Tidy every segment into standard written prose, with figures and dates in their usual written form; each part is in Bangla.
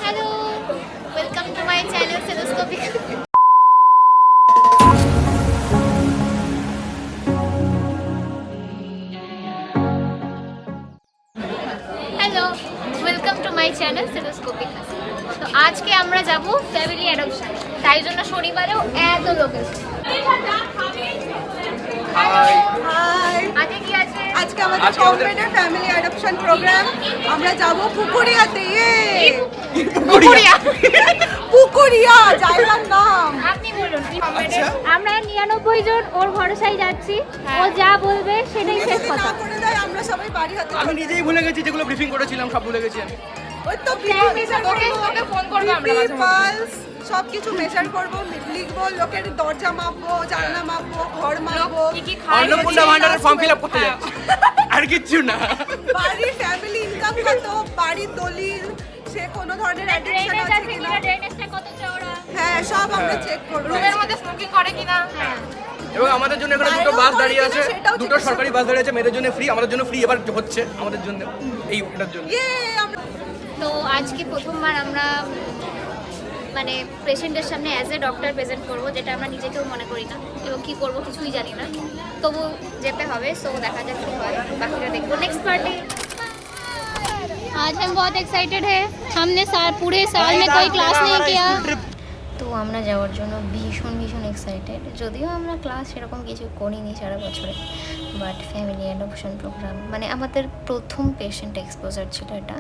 Hello, welcome to my channel Stethoscopic. Hello, welcome to my channel Stethoscopic. তো আজকে আমরা যাব ফ্যামিলি অ্যাডপশন, তাই জন্য শনিবারেও এত লোক এসেছে। হাই আজকে কি আছে? আজকে আমাদের কম্পিউটার ফ্যামিলি অ্যাডপশন প্রোগ্রাম। আমরা যাব পুকুরিয়াতে। পুকুরিয়া জায়গার নাম আপনি বলুন। আমরা 99 জন ওর ভরসায় যাচ্ছি, ও যা বলবে সেটাই শেষ কথা। করে দেয় আমরা সবাই বাড়ি হাতে। আমি নিজেই ভুলে গেছি, যেগুলো ব্রিফিং করেছিলাম সব ভুলে গেছি আমি। ওই তো ওকে ফোন করব আমরা পালস সবকিছু মেজার করব, লিখবো, লোকের দরজা মাপবো, জানলা মাপবো, ঘর মাপবো, অন্নপূর্ণা ভান্ডারের ফর্ম ফিল আপ করতে যাচ্ছি, আর কিচ্ছু না। বাড়ির ফ্যামিলি ইনকাম কত, বাড়ির দলিল, সে কোনো ধরনের অ্যাডিকশন আছে কিনা, ড্রেনেজটা কত চওড়া, হ্যাঁ সব আমরা চেক করব। রুমের মধ্যে স্মোকিং করে কিনা। হ্যাঁ, এবং আমাদের জন্য এখানে দুটো বাস দাঁড়িয়ে আছে, দুটো সরকারি বাস দাঁড়িয়ে আছে, মেয়েদের জন্য ফ্রি, আমাদের জন্য ফ্রি এবার হচ্ছে আমাদের জন্য এইটার জন্য। তো আজকে প্রথমবার আমরা মানে পেশেন্টের সামনে অ্যাজ এ ডক্টর প্রেজেন্ট করবো, যেটা আমরা নিজেকেও মনে করি না এবং কী করবো কিছুই জানি না, তবু যেতে হবে। সো দেখা যাক কী হয়, বাকিটা দেখবো नेक्स्ट पार्टी। आज हम बहुत एक्साइटेड है, हमने पूरे साल में कोई क्लास नहीं किया। তো আমরা যাওয়ার জন্য ভীষণ এক্সাইটেড, যদিও আমরা ক্লাস সেরকম কিছু করিনি সারা বছরে, বাট ফ্যামিলি অ্যাডপশন প্রোগ্রাম মানে আমাদের প্রথম পেশেন্ট এক্সপোজার ছিল এটা।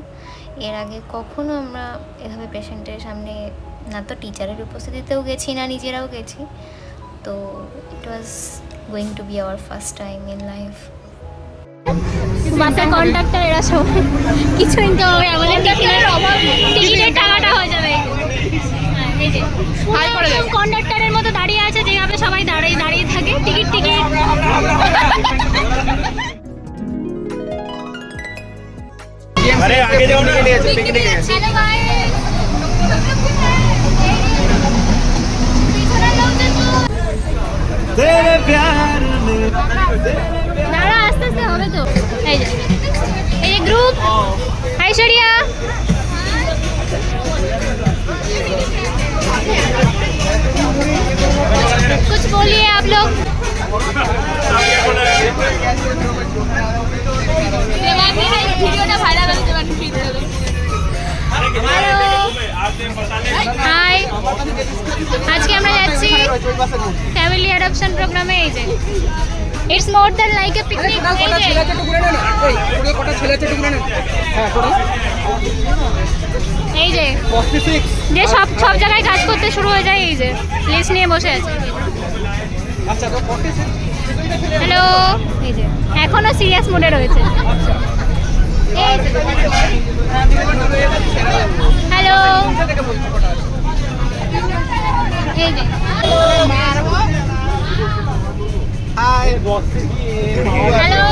এর আগে কখনো আমরা এভাবে পেশেন্টের সামনে না তো টিচারের উপস্থিতিতেও গেছি না নিজেরাও গেছি, তো it was going to be our first time in life. বাসের কন্ডাক্টর এরা সব কিছু ইনকাম হবে, আমাদের টিকিটের টাকাটা হয়ে যাবে। এই যে কন্ডাক্টরের মতো দাঁড়িয়ে আছে, যেভাবে সবাই দাঁড়িয়ে থাকে, টিকিট আরে আগে যাও না, পিকনিকে গেছি। হ্যালো গাইস, তেরে প্যার মে দাঁড়া, আস্তে আস্তে হবে তো। এই যে গ্রুপ, ऐश्वर्या कुछ बोलिए आप लोग। হাই, আজকে আমরা যাচ্ছি ফ্যামিলি অ্যাডপশন প্রোগ্রামে। এই যে it's more than like a picnic. এই যে যে সব জায়গায় কাজ করতে শুরু হয়ে যায়, এই যে লিস্ট নিয়ে বসে আছে। হ্যালো, এই যে এখনো সিরিয়াস মোডে রয়েছে। হ্যালো, এই যে হ্যালো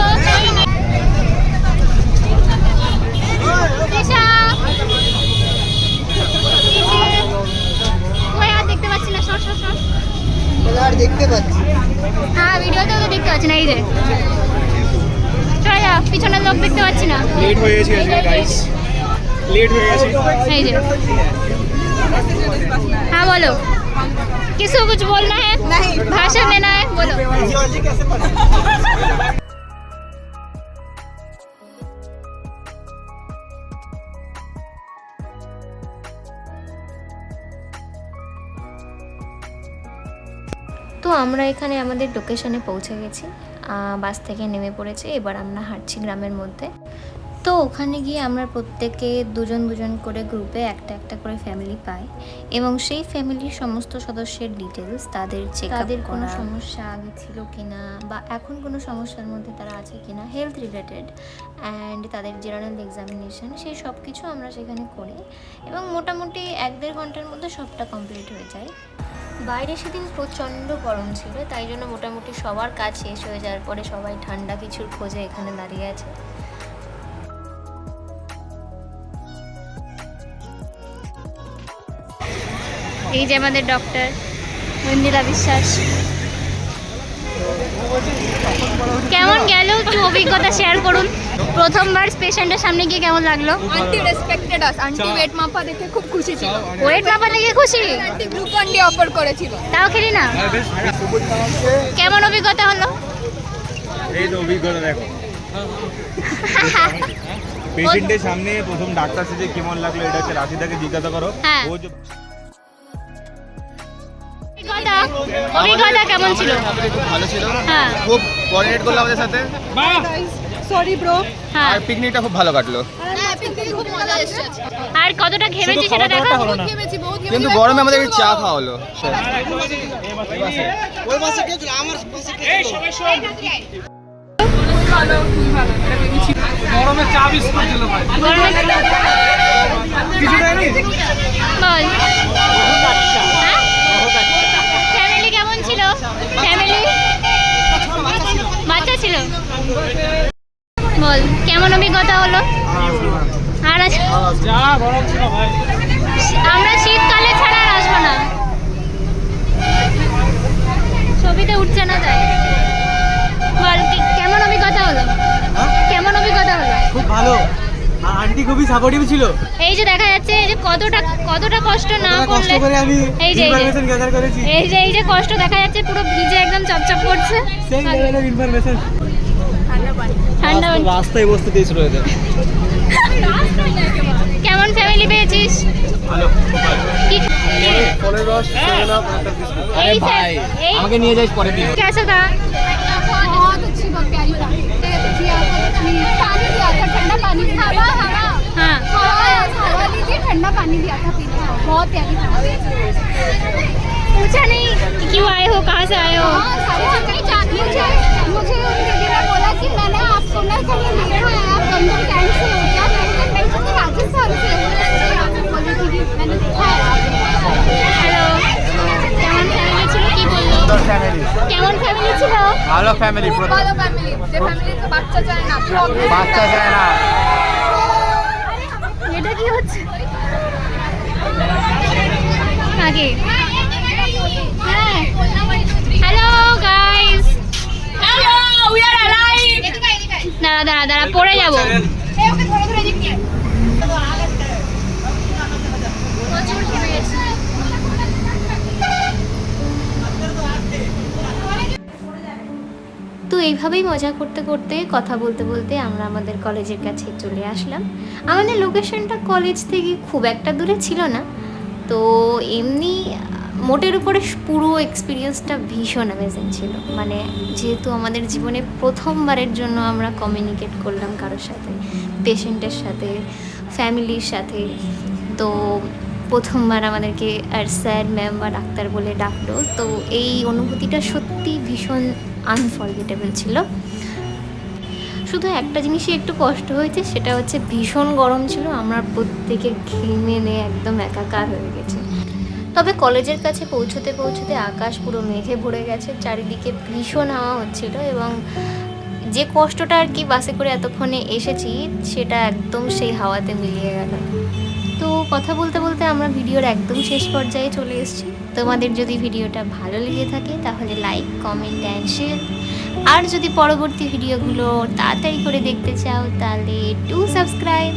তৃষা, ওই আর দেখতে পাচ্ছি না, সর আর দেখতে পাচ্ছি, হ্যাঁ ভিডিওতেও তো দেখতে পাচ্ছি না। এই যে চলে যা, পিছনের লোক দেখতে পাচ্ছি না। লেট হয়ে গেছি গাইস, লেট হয়ে গেছি। এই যে हाँ बोलो, किसी को कुछ बोलना है, नहीं भाषण देना है, बोलो। তো আমরা এখানে আমাদের লোকেশনে পৌঁছে গেছি, বাস থেকে নেমে পড়েছে। এবার আমরা হাঁটছি গ্রামের মধ্যে। তো ওখানে গিয়ে আমরা প্রত্যেকে দুজন করে গ্রুপে একটা করে ফ্যামিলি পাই, এবং সেই ফ্যামিলির সমস্ত সদস্যের ডিটেলস, তাদের তাদের কোনো সমস্যা আগে ছিল কিনা বা এখন কোনো সমস্যার মধ্যে তারা আছে কিনা, হেলথ রিলেটেড অ্যান্ড তাদের জেনারেল এক্সামিনেশন, সেই সব কিছু আমরা সেখানে করি, এবং মোটামুটি 1-1.5 ঘন্টার মধ্যে সবটা কমপ্লিট হয়ে যায়। বাইরে সেদিন প্রচণ্ড গরম ছিল, তাই জন্য মোটামুটি সবার কাজ শেষ হয়ে যাওয়ার পরে সবাই ঠান্ডা কিছুর খোঁজে এখানে দাঁড়িয়ে আছে। এই যে আমাদের ডক্টর মঞ্জিলা বিশ্বাস। কেমন গেল একটু অভিজ্ঞতা শেয়ার করুন। প্রথমবার পেশেন্টের সামনে গিয়ে কেমন লাগলো? আন্টি রেসপেক্টেড আস, আন্টি ওয়েট মাপা দেখে খুব খুশি ছিল। ওয়েট মাপা দেখে খুশি? আন্টি গ্লুকন ডি অফার করেছিল। তাও খেলি না? কেমন অভিজ্ঞতা হলো? এই তো অভিজ্ঞতা দেখো, পেশেন্টের সামনে প্রথম ডাক্তার সেজে কেমন লাগলো এটা হচ্ছে রাশিদাকে জিজ্ঞাসা করো। হ্যাঁ। ও যে অভিজ্ঞতা কেমন ছিল? খুব ভালো ছিল, হ্যাঁ খুব কোঅর্ডিনেট করলো আমাদের সাথে, সরি ব্রো। হ্যাঁ। আর পিকনিকটা খুব ভালো কাটলো। হ্যাঁ, পিকনিক খুব মজা এসেছে। আর কতটা ঘেমেছি সেটা দেখা? ঘেমেছি, বহুত ঘেমেছি। কিন্তু গরমে আমাদের একটু চা খাওয়া হলো। গরমে চা বিস্কুট দিল ভাই, কিছু দেয়নি। বল ফ্যামিলি কেমন ছিল? ফ্যামিলি বাচ্চা ছিল? বল কেমন অভিজ্ঞতা হলো? আর যা গরম ছিল ভাই। আমরা শীতকালে ছাড়া আর আসবো না। ছবিতে উঠছে না তাই। বল কেমন অভিজ্ঞতা হলো? কেমন অভিজ্ঞতা হলো? খুব ভালো, আর আন্টি খুবই সাপোর্টিভ ছিল। এই যে দেখা যাচ্ছে এই যে কতটা কষ্ট না কষ্ট করলে, করে আমি এই যে ইনফরমেশন গ্যাদার করেছি। এই যে কষ্ট দেখা যাচ্ছে, পুরো ভিজে একদম চপচপ করছে। সেই লেভেলের ইনফরমেশন ঠান্ডা রাস্তায় বসতে দিয়েছিল এদের। কেমন ফ্যামিলি পেয়েছিস? ভালো, কি- ফলের রস, সেভেন আপ, একটা বিস্কুট। এই ভাই আমাকে নিয়ে যাইস পরের দিন। कैसा था? बहुत अच्छी, बहुत प्यारी था। पानी दिया था, ठंडा पानी। हवा हवा हाँ हवा लीजिए, ठंडा पानी दिया था पीने को। बहुत प्यारी था। पूछा नहीं कि क्यों आए हो, कहाँ से आए हो? हाँ, सारी चीजें मुझे उन दीदी ने बोला कि मैंने आपको ना कहीं देखा है, आप गंदम कैंट से हो क्या? मैं तो राजस्थान से हूँ। बोली दीदी मैंने देखा है आपको। হ্যালো, কেমন ফ্যামিলি ছিল? কি বললো? কেমন ফ্যামিলি ছিল? ভালো ফ্যামিলি, খুব ভালো ফ্যামিলি, যে ফ্যামিলিতে বাচ্চা চায় না, বাচ্চা যায় না। এটা কি হচ্ছে? আগে হ্যাঁ, hello guys, hello we are alive. দাঁড়া পড়ে যাবো। প্রচুর ঘেমে গেছি। তো এইভাবেই মজা করতে করতে, কথা বলতে বলতে আমরা আমাদের কলেজের কাছে চলে আসলাম। আমাদের লোকেশনটা কলেজ থেকে খুব একটা দূরে ছিল না, তো এমনি মোটের উপরে পুরো এক্সপিরিয়েন্সটা ভীষণ অ্যামেজিং ছিল। মানে যেহেতু আমাদের জীবনে প্রথমবারের জন্য আমরা কমিউনিকেট করলাম কারোর সাথে, পেশেন্টের সাথে, ফ্যামিলির সাথে, তো প্রথমবার আমাদেরকে আর স্যার ম্যাম বা ডাক্তার বলে ডাকলো, তো এই অনুভূতিটা সত্যি ভীষণ আনফরগেটেবল ছিল। শুধু একটা জিনিসই একটু কষ্ট হয়েছে, সেটা হচ্ছে ভীষণ গরম ছিল, আমরা প্রত্যেকে ঘেমে নিয়ে একদম একাকার হয়ে গেছে। তবে কলেজের কাছে পৌঁছতে পৌঁছতে আকাশ পুরো মেঘে ভরে গেছে, চারিদিকে ভীষণ হাওয়া হচ্ছিল, এবং যে কষ্টটা আর কি বাসে করে এতক্ষণে এসেছি সেটা একদম সেই হাওয়াতে মিলিয়ে গেল। তো কথা বলতে বলতে আমরা ভিডিওর একদম শেষ পর্যায়ে চলে এসেছি। তোমাদের যদি ভিডিওটা ভালো লেগে থাকে তাহলে লাইক, কমেন্ট অ্যান্ড শেয়ার। আর যদি পরবর্তী ভিডিওগুলো তাড়াতাড়ি করে দেখতে চাও তাহলে ডু সাবস্ক্রাইব।